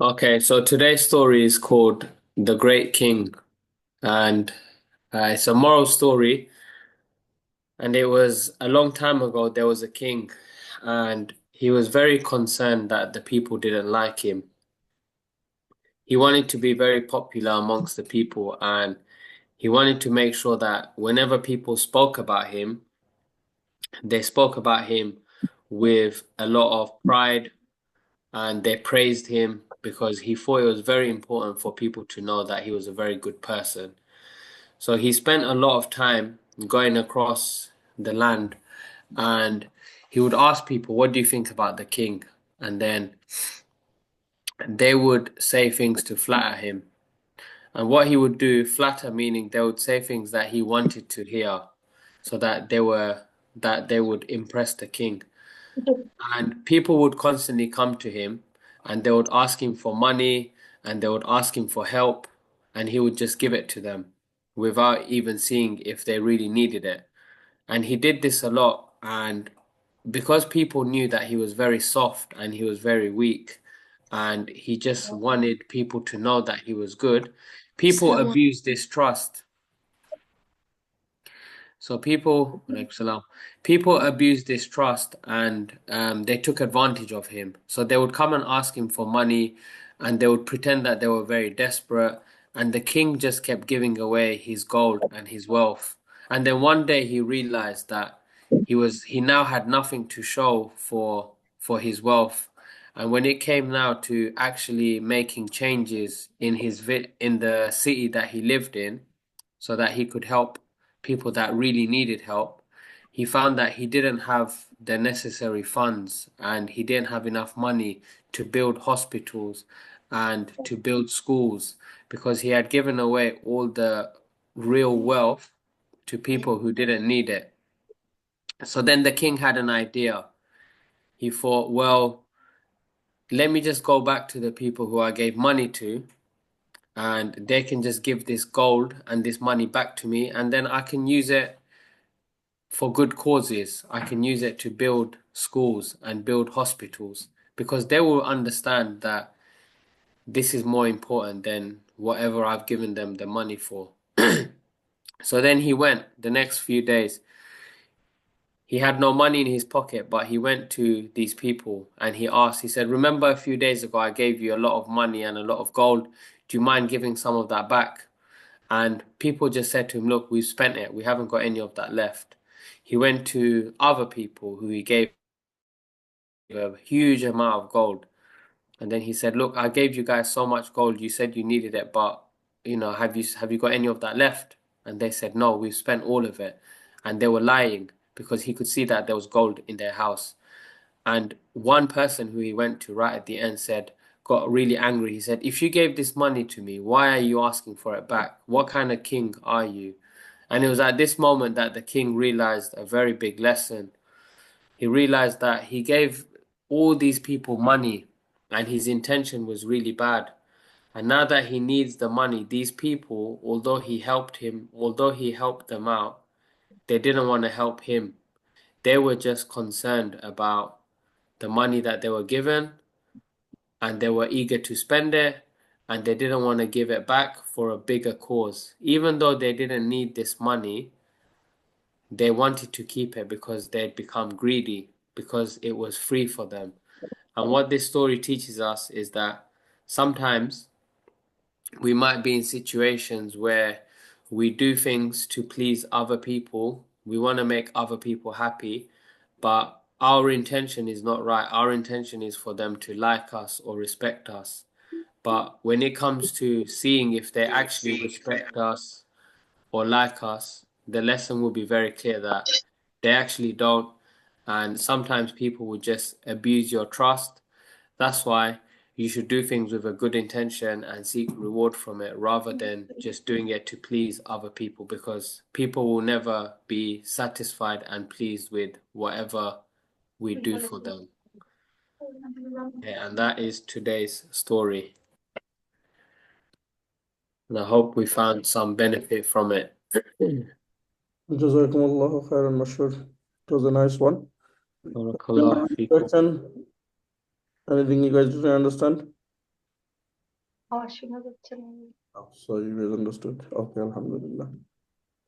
Okay, so today's story is called The Great King, and it's a moral story. And it was a long time ago, there was a king, and he was very concerned that the people didn't like him. He wanted to be very popular amongst the people, and he wanted to make sure that whenever people spoke about him, they spoke about him with a lot of pride and they praised him because he thought it was very important for people to know that he was a very good person. So he spent a lot of time going across the land and he would ask people, "What do you think about the king?" And then they would say things to flatter him. And what he would do, flatter meaning they would say things that he wanted to hear so that they would impress the king. And people would constantly come to him and they would ask him for money and they would ask him for help and he would just give it to them without even seeing if they really needed it. And he did this a lot. And because people knew that he was very soft and he was very weak and he just wanted people to know that he was good, people abused this trust. So people abused this trust and they took advantage of him. So they would come and ask him for money and they would pretend that they were very desperate. And the king just kept giving away his gold and his wealth. And then one day he realized that he now had nothing to show for his wealth. And when it came now to actually making changes in the city that he lived in, so that he could help people that really needed help, he found that he didn't have the necessary funds and he didn't have enough money to build hospitals and to build schools because he had given away all the real wealth to people who didn't need it. So then the king had an idea. He thought, well, let me just go back to the people who I gave money to and they can just give this gold and this money back to me and then I can use it for good causes. I can use it to build schools and build hospitals because they will understand that this is more important than whatever I've given them the money for. So then he went the next few days. He had no money in his pocket, but he went to these people and he asked, he said, "Remember a few days ago I gave you a lot of money and a lot of gold. Do you mind giving some of that back?" And people just said to him, "Look, we've spent it. We haven't got any of that left." He went to other people who he gave a huge amount of gold. And then he said, "Look, I gave you guys so much gold. You said you needed it, but have you got any of that left?" And they said, "No, we've spent all of it." And they were lying because he could see that there was gold in their house. And one person who he went to right at the end got really angry. He said, "If you gave this money to me, why are you asking for it back? What kind of king are you?" And it was at this moment that the king realized a very big lesson. He realized that he gave all these people money and his intention was really bad. And now that he needs the money, these people, although he helped them out, they didn't want to help him. They were just concerned about the money that they were given and they were eager to spend it and they didn't want to give it back for a bigger cause. Even though they didn't need this money, they wanted to keep it because they'd become greedy because it was free for them. And what this story teaches us is that sometimes we might be in situations where we do things to please other people. We want to make other people happy, but our intention is not right. Our intention is for them to like us or respect us. But when it comes to seeing if they actually respect us or like us, the lesson will be very clear that they actually don't. And sometimes people will just abuse your trust. That's why you should do things with a good intention and seek reward from it rather than just doing it to please other people because people will never be satisfied and pleased with whatever we do for them. Yeah, and that is today's story. And I hope we found some benefit from it. Jazakumullahu khairan, Mashur. It was a nice one. Barakallah Any feekum. question? Anything you guys didn't understand? আমার শোনা যাচ্ছে না। So you misunderstood. Okay, Alhamdulillah.